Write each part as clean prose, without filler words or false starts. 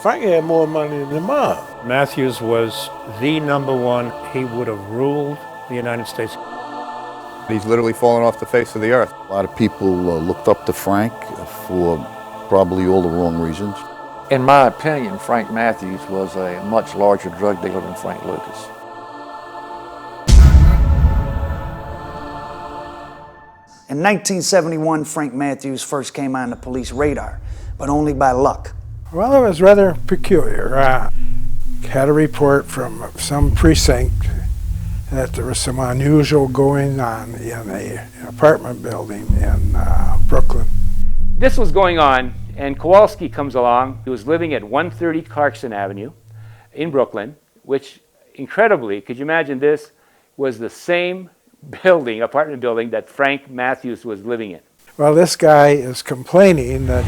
Frank had more money than the mob. Matthews was the number one. He would have ruled the United States. He's literally fallen off the face of the earth. A lot of people looked up to Frank for probably all the wrong reasons. In my opinion, Frank Matthews was a much larger drug dealer than Frank Lucas. In 1971, Frank Matthews first came on the police radar, but only by luck. Well, it was rather peculiar. Had a report from some precinct that there was some unusual going on in an apartment building in Brooklyn. This was going on, and Kowalski comes along. He was living at 130 Clarkson Avenue in Brooklyn, which incredibly, could you imagine this, was the same building, apartment building, that Frank Matthews was living in. Well, this guy is complaining that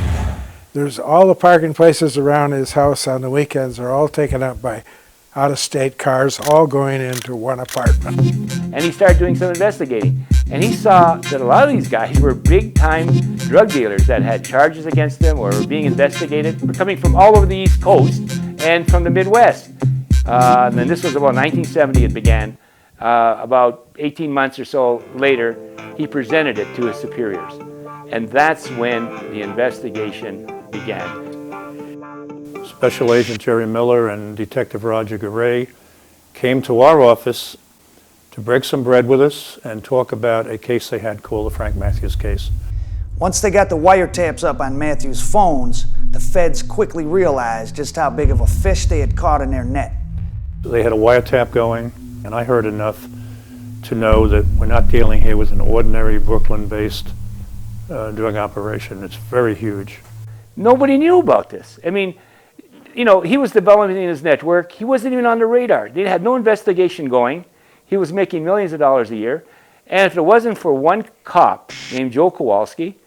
there's all the parking places around his house on the weekends are all taken up by out-of-state cars, all going into one apartment. And he started doing some investigating, and he saw that a lot of these guys were big-time drug dealers that had charges against them or were being investigated, were coming from all over the East Coast and from the Midwest. And this was about 1970 it began. About 18 months or so later, he presented it to his superiors. And that's when the investigation began. Special Agent Gerard Miller and Detective Roger Garay came to our office to break some bread with us and talk about a case they had called the Frank Matthews case. Once they got the wiretaps up on Matthews' phones, the feds quickly realized just how big of a fish they had caught in their net. They had a wiretap going, and I heard enough to know that we're not dealing here with an ordinary Brooklyn-based drug operation. It's very huge. Nobody knew about this. I mean, you know, he was developing his network. He wasn't even on the radar. They had no investigation going. He was making millions of dollars a year. And if it wasn't for one cop named Joe Kowalski,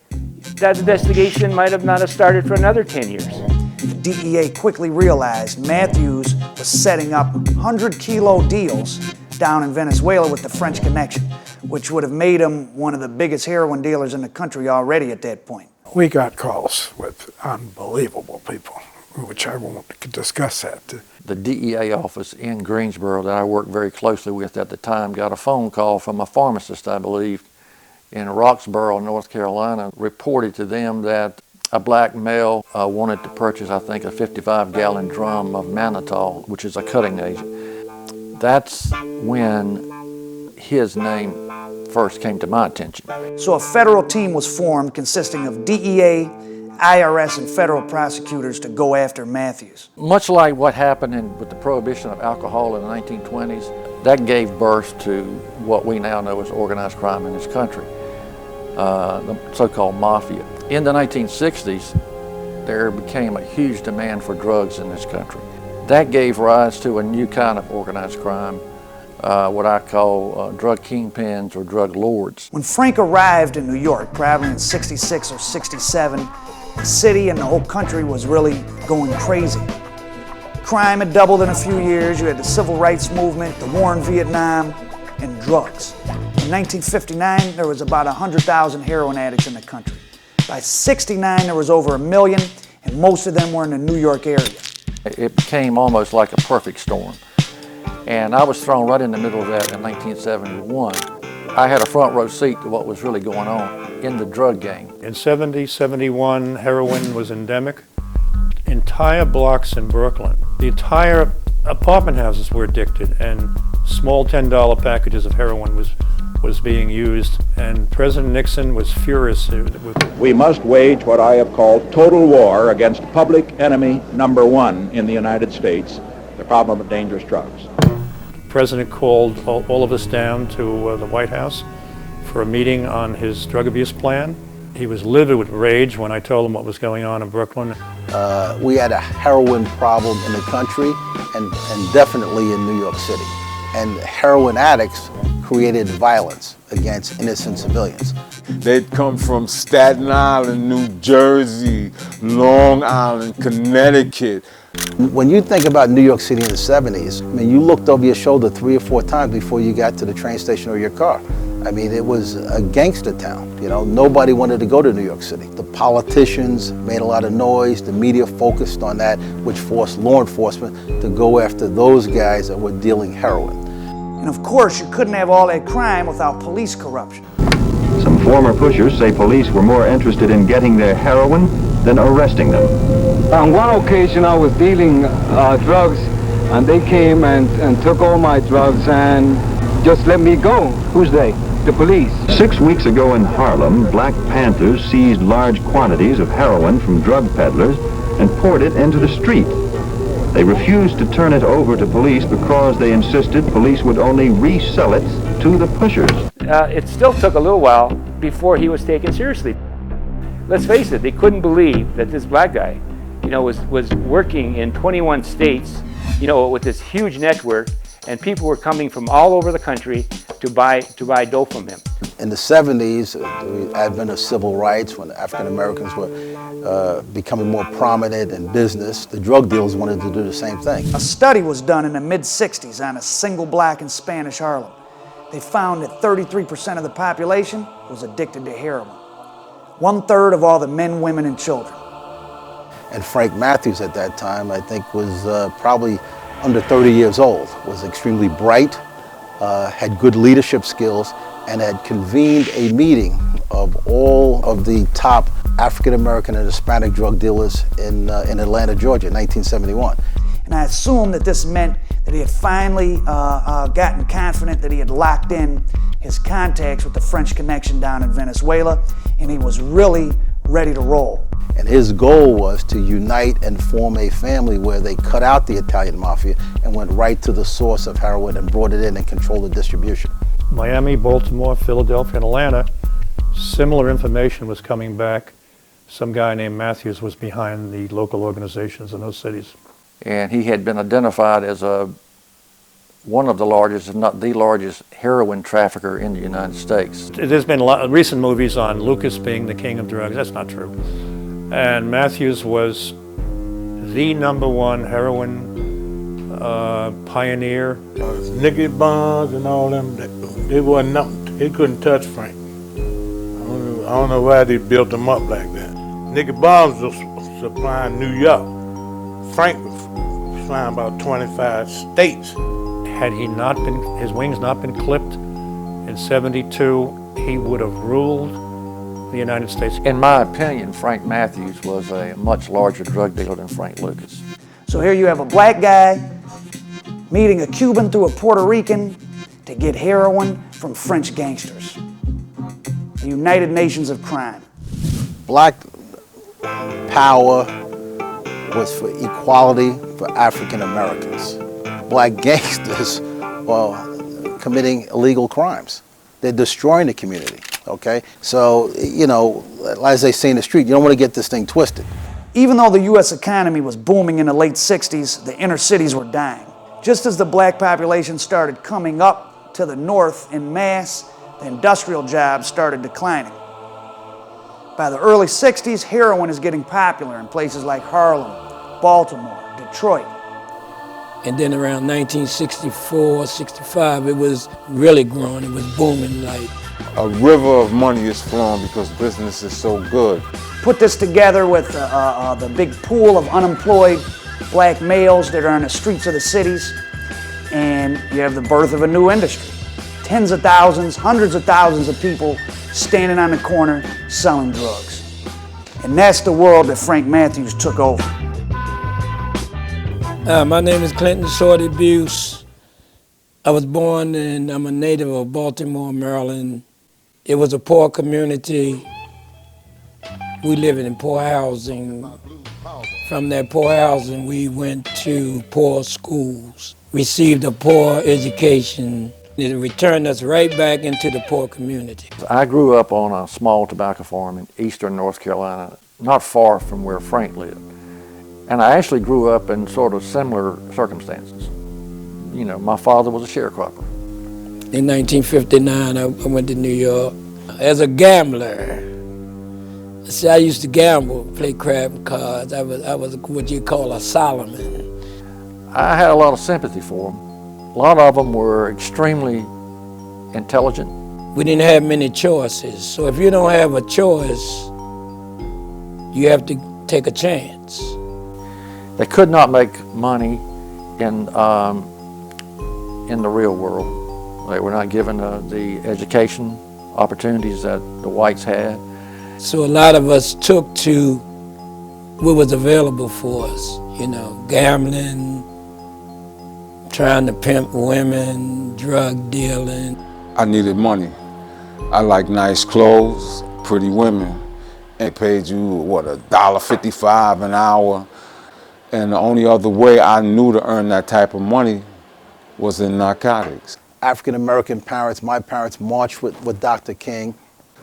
that investigation might have not have started for another 10 years. The DEA quickly realized Matthews was setting up 100-kilo deals down in Venezuela with the French connection, which would have made him one of the biggest heroin dealers in the country already at that point. We got calls with unbelievable people, which I won't discuss that. The DEA office in Greensboro that I worked very closely with at the time got a phone call from a pharmacist, I believe, in Roxboro, North Carolina, reported to them that a black male wanted to purchase, I think, a 55-gallon drum of mannitol, which is a cutting agent. That's when his name first came to my attention. So a federal team was formed consisting of DEA, IRS, and federal prosecutors to go after Matthews. Much like what happened with the prohibition of alcohol in the 1920s, that gave birth to what we now know as organized crime in this country, the so-called Mafia. In the 1960s, there became a huge demand for drugs in this country. That gave rise to a new kind of organized crime, what I call drug kingpins or drug lords. When Frank arrived in New York, probably in '66 or '67, the city and the whole country was really going crazy. Crime had doubled in a few years. You had the civil rights movement, the war in Vietnam, and drugs. In 1959, there was about 100,000 heroin addicts in the country. By '69, there was over 1 million, and most of them were in the New York area. It became almost like a perfect storm. And I was thrown right in the middle of that in 1971. I had a front row seat to what was really going on in the drug game. In 70, 71, heroin was endemic. Entire blocks in Brooklyn, the entire apartment houses were addicted, and small $10 packages of heroin was being used, and President Nixon was furious. We must wage what I have called total war against public enemy number one in the United States, the problem of dangerous drugs. The President called all of us down to the White House for a meeting on his drug abuse plan. He was livid with rage when I told him what was going on in Brooklyn. We had a heroin problem in the country and definitely in New York City. And heroin addicts created violence against innocent civilians. They'd come from Staten Island, New Jersey, Long Island, Connecticut. When you think about New York City in the 70s, I mean, you looked over your shoulder 3 or 4 times before you got to the train station or your car. I mean, it was a gangster town. You know, nobody wanted to go to New York City. The politicians made a lot of noise. The media focused on that, which forced law enforcement to go after those guys that were dealing heroin. And of course, you couldn't have all that crime without police corruption. Some former pushers say police were more interested in getting their heroin than arresting them. On one occasion, I was dealing drugs, and they came and took all my drugs and just let me go. Who's they? The police. 6 weeks ago in Harlem, Black Panthers seized large quantities of heroin from drug peddlers and poured it into the street. They refused to turn it over to police because they insisted police would only resell it to the pushers. It still took a little while before he was taken seriously. Let's face it, they couldn't believe that this black guy, was working in 21 states, with this huge network, and people were coming from all over the country to buy dope from him. In the 70s, the advent of civil rights, when African Americans were becoming more prominent in business, the drug dealers wanted to do the same thing. A study was done in the mid-60s on a single black and Spanish Harlem. They found that 33% of the population was addicted to heroin. 1/3 of all the men, women, and children. And Frank Matthews at that time, I think, was probably under 30 years old, was extremely bright, had good leadership skills, and had convened a meeting of all of the top African American and Hispanic drug dealers in Atlanta, Georgia, in 1971. And I assume that this meant that he had finally gotten confident that he had locked in his contacts with the French connection down in Venezuela, and he was really ready to roll. And his goal was to unite and form a family where they cut out the Italian Mafia and went right to the source of heroin and brought it in and controlled the distribution. Miami, Baltimore, Philadelphia, and Atlanta, similar information was coming back. Some guy named Matthews was behind the local organizations in those cities. And he had been identified as one of the largest, if not the largest, heroin trafficker in the United States. There's been recent movies on Lucas being the king of drugs. That's not true. And Matthews was the #1 heroin pioneer. Nicky Bonds and all them, they wasn't nothing. He couldn't touch Frank. I don't know why they built him up like that. Nicky Bonds was supplying New York. Frank was supplying about 25 states. Had his wings not been clipped in '72, he would have ruled the United States. In my opinion, Frank Matthews was a much larger drug dealer than Frank Lucas. So here you have a black guy meeting a Cuban through a Puerto Rican to get heroin from French gangsters. The United Nations of crime. Black power was for equality for African Americans. Black gangsters are committing illegal crimes. They're destroying the community, okay? So, as they say in the street, you don't want to get this thing twisted. Even though the U.S. economy was booming in the late 60s, the inner cities were dying. Just as the black population started coming up to the north en masse, the industrial jobs started declining. By the early 60s, heroin is getting popular in places like Harlem, Baltimore, Detroit. And then around 1964, 65, it was really growing. It was booming like. A river of money is flowing because business is so good. Put this together with the big pool of unemployed black males that are on the streets of the cities, and you have the birth of a new industry. Tens of thousands, hundreds of thousands of people standing on the corner selling drugs. And that's the world that Frank Matthews took over. My name is Clinton Shorty Buse. I was born and I'm a native of Baltimore, Maryland. It was a poor community. We lived in poor housing. From that poor housing, we went to poor schools, received a poor education. It returned us right back into the poor community. I grew up on a small tobacco farm in eastern North Carolina, not far from where Frank lived. And I actually grew up in sort of similar circumstances. My father was a sharecropper. In 1959, I went to New York as a gambler. See, I used to gamble, play crab cards. I was what you call a Solomon. I had a lot of sympathy for them. A lot of them were extremely intelligent. we didn't have many choices. So if you don't have a choice, you have to take a chance. They could not make money in the real world. They were not given the education opportunities that the whites had. So a lot of us took to what was available for us, you know, gambling, trying to pimp women, drug dealing. I needed money. I like nice clothes, pretty women. They paid you, what, $1.55 an hour. And the only other way I knew to earn that type of money was in narcotics. African-American parents, my parents, marched with Dr. King,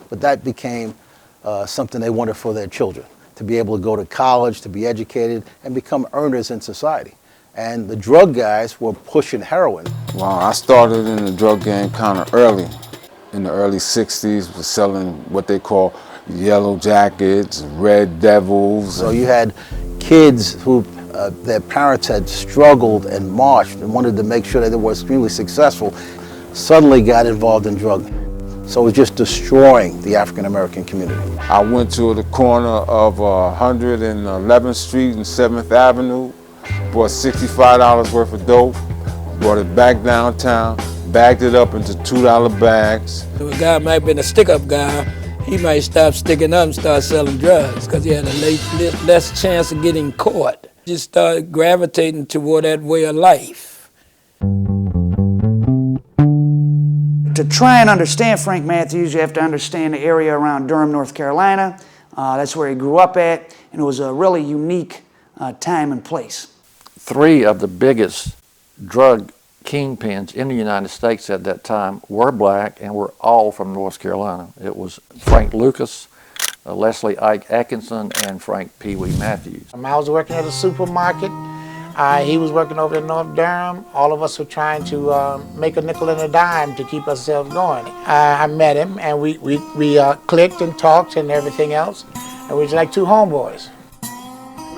but that became something they wanted for their children, to be able to go to college, to be educated, and become earners in society. And the drug guys were pushing heroin. Wow, I started in the drug game kind of early. In the early 60s, was selling what they call yellow jackets, red devils. So you had kids who their parents had struggled and marched and wanted to make sure that they were extremely successful, suddenly got involved in drug. So it was just destroying the African-American community. I went to the corner of 111th Street and 7th Avenue, bought $65 worth of dope, brought it back downtown, bagged it up into $2 bags. A guy might have been a stick-up guy. He might stop sticking up and start selling drugs because he had a less chance of getting caught. Just started gravitating toward that way of life. To try and understand Frank Matthews, you have to understand the area around Durham, North Carolina. That's where he grew up at, and it was a really unique time and place. 3 of the biggest drug kingpins in the United States at that time were black and were all from North Carolina. It was Frank Lucas, Leslie Ike Atkinson, and Frank Pee Wee Matthews. I was working at a supermarket. He was working over in North Durham. All of us were trying to make a nickel and a dime to keep ourselves going. I met him, and we clicked and talked and everything else, and we was like 2 homeboys.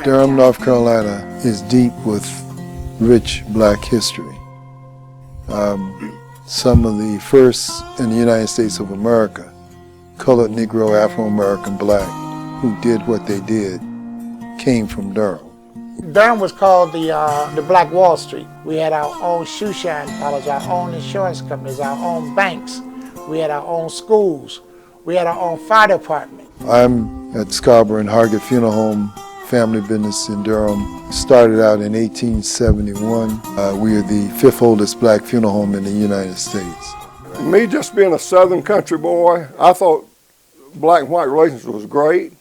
Durham, North Carolina is deep with rich black history. Some of the first in the United States of America, colored Negro, Afro-American, black, who did what they did, came from Durham. Durham was called the Black Wall Street. We had our own shoe shine parlors, our own insurance companies, our own banks. We had our own schools. We had our own fire department. I'm at Scarborough and Hargett Funeral Home, family business in Durham. Started out in 1871. We are the 5th oldest black funeral home in the United States. Me just being a southern country boy, I thought black and white relations was great.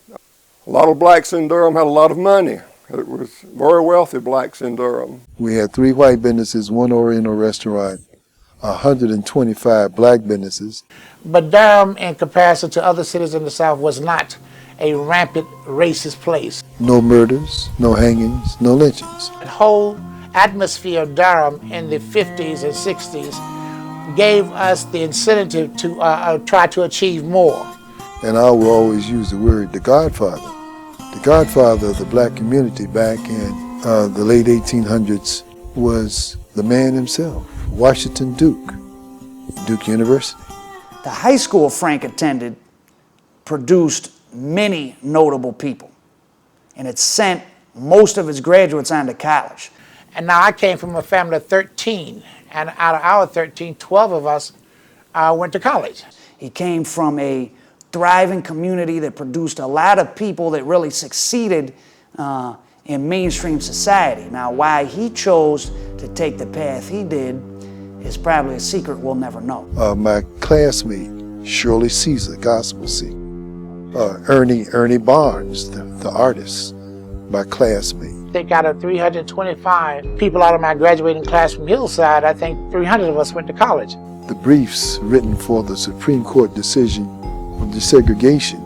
A lot of blacks in Durham had a lot of money. It was very wealthy blacks in Durham. We had 3 white businesses, 1 Oriental restaurant, 125 black businesses. But Durham, in comparison to other cities in the South, was not a rampant racist place. No murders, no hangings, no lynchings. The whole atmosphere of Durham in the 50s and 60s gave us the incentive to try to achieve more. And I will always use the word the Godfather. The Godfather of the black community back in the late 1800s was the man himself, Washington Duke, Duke University. The high school Frank attended produced many notable people, and it sent most of his graduates on to college. And now I came from a family of 13, and out of our 13, 12 of us went to college. He came from a thriving community that produced a lot of people that really succeeded in mainstream society. Now, why he chose to take the path he did is probably a secret we'll never know. My classmate, Shirley Caesar, gospel singer. Ernie Barnes, the artist, my classmate. I think out of 325 people out of my graduating class from Hillside, I think 300 of us went to college. The briefs written for the Supreme Court decision of desegregation,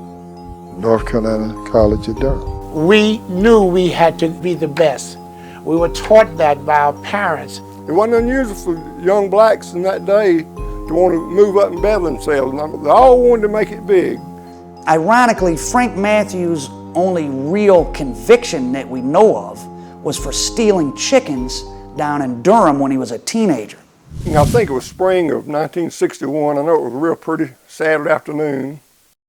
North Carolina College at Durham. We knew we had to be the best. We were taught that by our parents. It wasn't unusual for young blacks in that day to want to move up and better themselves. They all wanted to make it big. Ironically, Frank Matthews' only real conviction that we know of was for stealing chickens down in Durham when he was a teenager. I think it was spring of 1961. I know it was a real pretty Saturday afternoon.